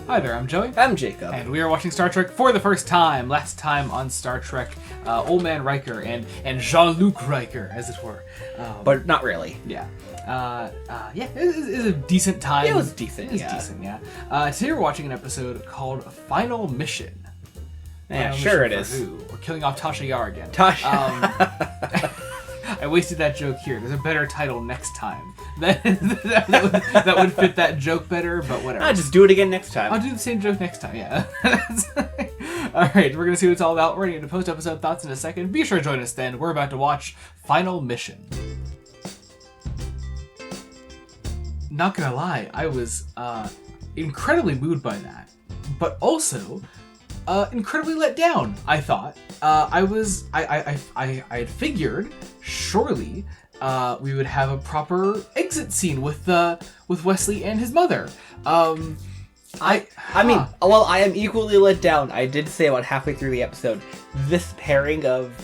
Hi there, I'm Joey. I'm Jacob. And we are watching Star Trek for the first time. Last time on Star Trek, Old Man Riker and Jean-Luc Riker, as it were. But not really. Yeah. It was a decent time. It was decent, Decent. Today we're watching an episode called Final Mission. Yeah, sure it is. Who? We're killing off Tasha Yar again. Tasha. I wasted that joke here. There's a better title next time. That would fit that joke better, but whatever. I'll just do it again next time. I'll do the same joke next time, yeah. Alright, we're going to see what it's all about. We're going to get into post-episode thoughts in a second. Be sure to join us then. We're about to watch Final Mission. Not gonna lie, I was incredibly moved by that, but also incredibly let down. I thought I had figured surely we would have a proper exit scene with Wesley and his mother. I am equally let down. I did say about halfway through the episode, this pairing of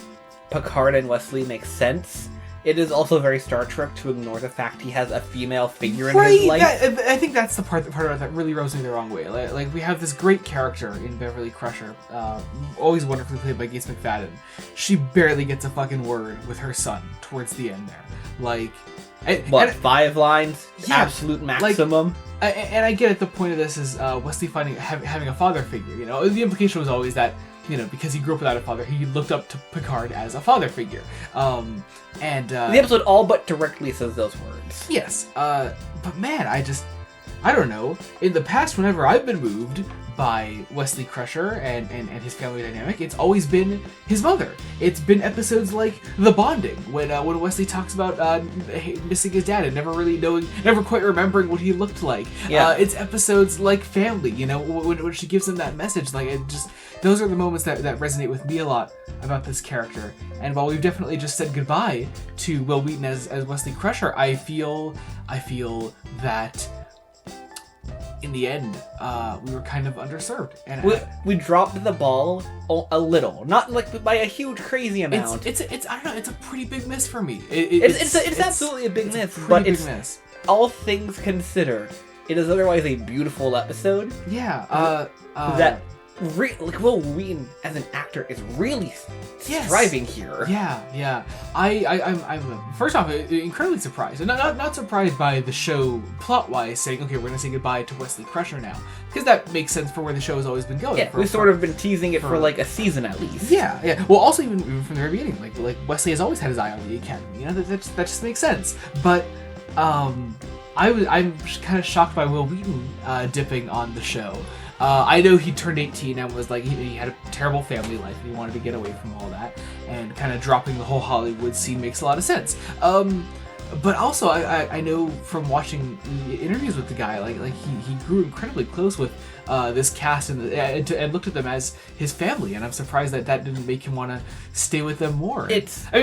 Picard and Wesley makes sense. It is also very Star Trek to ignore the fact he has a female figure in his life. I think that's the part of it that really rubs me the wrong way. Like we have this great character in Beverly Crusher, always wonderfully played by Gates McFadden. She barely gets a fucking word with her son towards the end there. 5 lines? Yeah, absolute maximum. And I get it. The point of this is Wesley having a father figure. You know, the implication was always that, you know, because he grew up without a father, he looked up to Picard as a father figure. The episode all but directly says those words. Yes. But man, I don't know. In the past, whenever I've been moved by Wesley Crusher and his family dynamic, it's always been his mother. It's been episodes like The Bonding, when Wesley talks about missing his dad and never quite remembering what he looked like. Yeah. It's episodes like Family, you know, when she gives him that message. Those are the moments that resonate with me a lot about this character. And while we've definitely just said goodbye to Will Wheaton as Wesley Crusher, I feel that in the end, we were kind of underserved, and we dropped the ball a little, not like by a huge crazy amount. It's I don't know. It's a pretty big miss for me. It's absolutely a big miss, but it's miss. All things considered, it is otherwise a beautiful episode. Yeah. Will Wheaton as an actor is really thriving here. Yeah. I'm first off incredibly surprised, and not surprised by the show plot-wise saying, okay, we're gonna say goodbye to Wesley Crusher now, because that makes sense for where the show has always been going. Yeah, we've sort of been teasing it for like a season at least. Yeah. Well, also even from the very beginning, like Wesley has always had his eye on the Academy. You know, that just makes sense. But I'm kind of shocked by Will Wheaton dipping on the show. I know he turned 18 and was like, he had a terrible family life and he wanted to get away from all that, and kind of dropping the whole Hollywood scene makes a lot of sense. But also, I know from watching interviews with the guy, like he grew incredibly close with this cast and looked at them as his family, and I'm surprised that didn't make him want to stay with them more.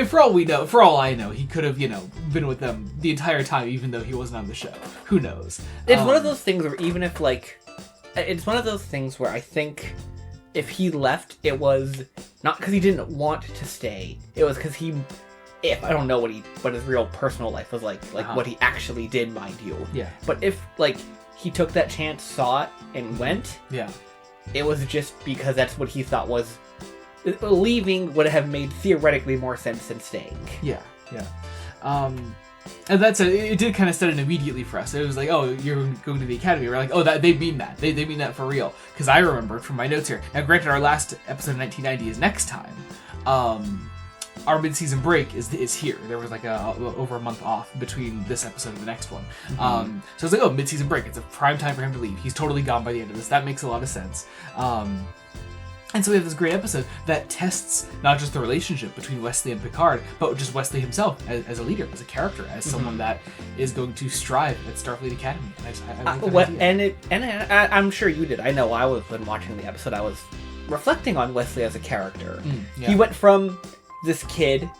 For all I know, he could have, been with them the entire time, even though he wasn't on the show. Who knows? It's one of those things where even if it's one of those things where I think if he left, it was not because he didn't want to stay. It was because I don't know what his real personal life was like what he actually did, mind you. Yeah. But if he took that chance, saw it, and went, yeah, it was just because that's what he thought was leaving would have made theoretically more sense than staying. Yeah. And it did kind of set it immediately for us. It was like, oh, you're going to the Academy. We're like, oh, they mean that. They mean that for real. Because I remember from my notes here. Now, granted, our last episode of 1990 is next time. Our mid-season break is here. There was over a month off between this episode and the next one. Mm-hmm. So it's like, oh, mid-season break. It's a prime time for him to leave. He's totally gone by the end of this. That makes a lot of sense. And so we have this great episode that tests not just the relationship between Wesley and Picard, but just Wesley himself as a leader, as a character, as someone that is going to strive at Starfleet Academy. And I'm sure you did. I know when watching the episode, I was reflecting on Wesley as a character. Yeah. He went from this kid,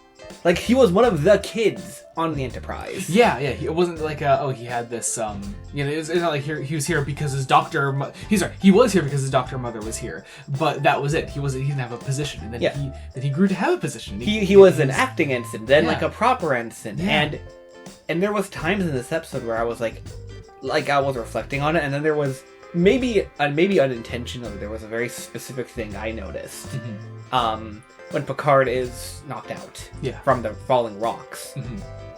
he was one of the kids on the Enterprise. Yeah. It wasn't like, he had this, it's not like he was here because his doctor, he was here because his doctor mother was here, but that was it. He didn't have a position, and then he grew to have a position. He was an acting ensign, then a proper ensign, and there was times in this episode where I was I was reflecting on it, and then there was maybe unintentionally, there was a very specific thing I noticed. When Picard is knocked out from the falling rocks,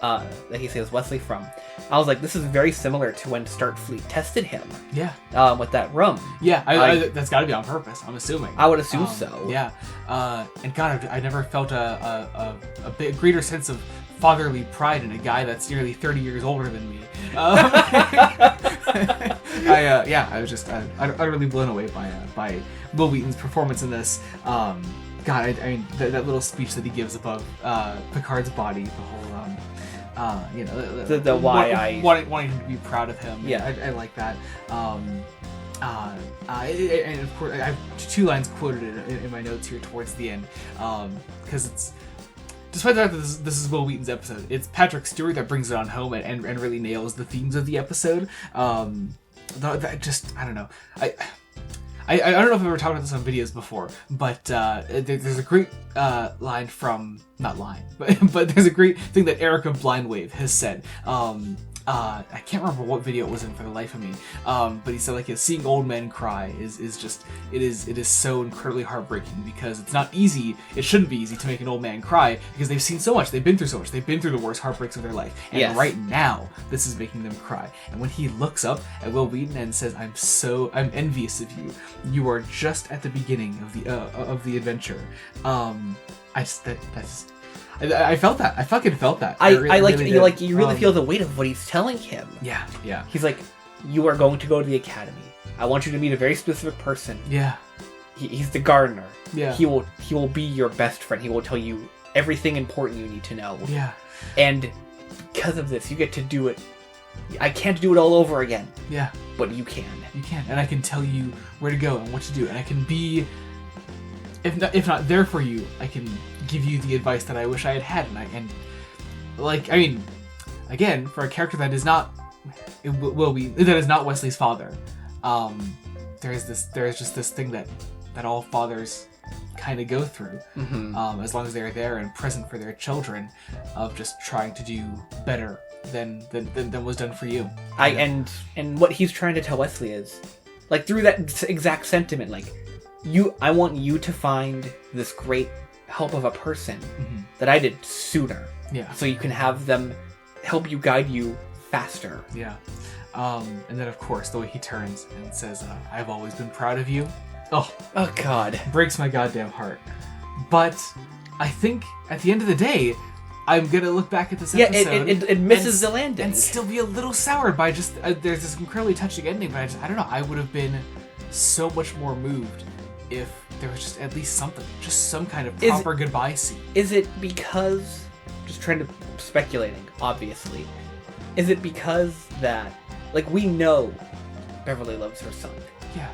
that he saves Wesley from, I was like, this is very similar to when Starfleet tested him. Yeah. With that rum. Yeah, that's got to be on purpose, I'm assuming. I would assume so. Yeah. And God, I never felt a bit greater sense of fatherly pride in a guy that's nearly 30 years older than me. I was just utterly blown away by Wil Wheaton's performance in this. God, I mean, that little speech that he gives above Picard's body, the whole, the why wanting him to be proud of him. Yeah, I like that. And of course, I have 2 lines quoted in my notes here towards the end, because it's. Despite the fact that this is Wil Wheaton's episode, it's Patrick Stewart that brings it on home and really nails the themes of the episode. That just, I don't know. I don't know if I've ever talked about this on videos before, but there's a great line from, not line, but there's a great thing that Erica Blindwave has said. I can't remember what video it was in for the life of me, but he said, like, seeing old men cry is just, it is so incredibly heartbreaking, because it's not easy, it shouldn't be easy to make an old man cry, because they've seen so much, they've been through so much, they've been through the worst heartbreaks of their life, and right now, this is making them cry. And when he looks up at Wil Wheaton and says, I'm envious of you, you are just at the beginning of the adventure, I felt that. I fucking felt that. You really feel the weight of what he's telling him. Yeah. He's like, you are going to go to the academy. I want you to meet a very specific person. Yeah. He's the gardener. Yeah. He will be your best friend. He will tell you everything important you need to know. Yeah. And because of this, you get to do it. I can't do it all over again. Yeah. But you can. You can. And I can tell you where to go and what to do. And I can be, if not there for you, I can give you the advice that I wish I had. Again, for a character that is not, that is not Wesley's father, there is just this thing that all fathers kind of go through, as long as they're there and present for their children, of just trying to do better than was done for you. And what he's trying to tell Wesley is, like, through that exact sentiment, like, I want you to find this great help of a person that I did sooner. Yeah. So you can have them help you, guide you faster. Yeah. And then, of course, the way he turns and says, I've always been proud of you. Oh God. Breaks my goddamn heart. But I think at the end of the day, I'm going to look back at this episode. It misses the landing. And still be a little soured by just, there's this incredibly touching ending, but I don't know, I would have been so much more moved if there was just at least something, just some kind of proper goodbye scene. Is it because, just speculating, obviously, is it because that, like, we know Beverly loves her son? Yeah.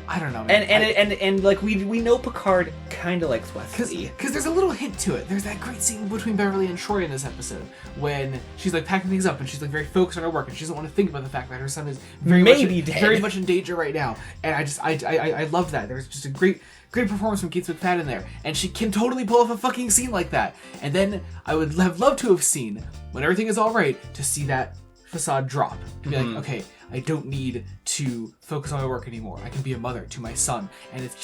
I don't know, man. And we know Picard kind of likes Wesley. Because there's a little hint to it. There's that great scene between Beverly and Troy in this episode when she's, like, packing things up and she's, like, very focused on her work and she doesn't want to think about the fact that her son is very much in danger right now. And I love that. There's just a great performance from Gates McFadden in there. And she can totally pull off a fucking scene like that. And then I would have loved to have seen, when everything is all right, to see that facade drop. To be like, okay, I don't need to focus on my work anymore. I can be a mother to my son. And it's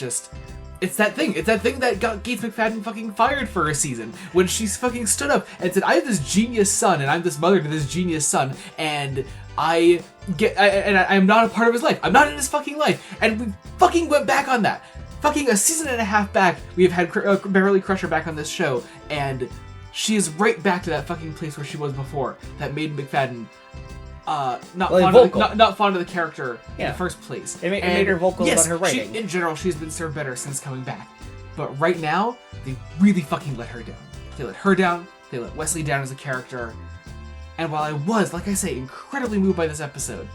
that thing. It's that thing that got Gates McFadden fucking fired for a season. When she's fucking stood up and said, I have this genius son, and I'm this mother to this genius son, and I'm not a part of his life. I'm not in his fucking life. And we fucking went back on that. Fucking a season and a half back, we have had Beverly Crusher back on this show, and she is right back to that fucking place where she was before. That made McFadden not fond of the character in the first place. It made her vocal about her writing. In general, she's been served better since coming back. But right now, they really fucking let her down. They let her down, they let Wesley down as a character. And while I was, like I say, incredibly moved by this episode,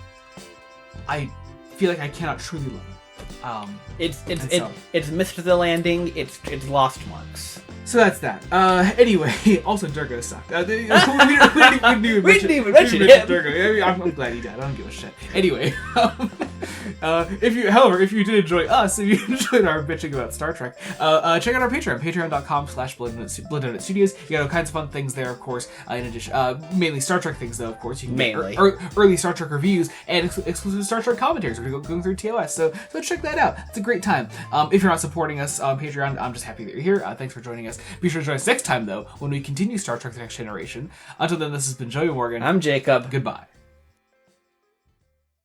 I feel like I cannot truly love it. It's missed the landing. It's lost marks. So that's that. Anyway, also Durgo sucked. We didn't even mention him. Durgo. I'm glad he died. I don't give a shit. Anyway, However, if you did enjoy us, if you enjoyed our bitching about Star Trek, check out our Patreon, patreon.com/Blood Studios. You got all kinds of fun things there, of course. In addition, mainly Star Trek things, though. Of course, you can get early Star Trek reviews and exclusive Star Trek commentaries. We're going through TOS, so check that out. It's a great time. If you're not supporting us on Patreon, I'm just happy that you're here. Thanks for joining us. Be sure to join us next time, though, when we continue Star Trek: The Next Generation. Until then, this has been Joey Morgan. I'm Jacob. Goodbye.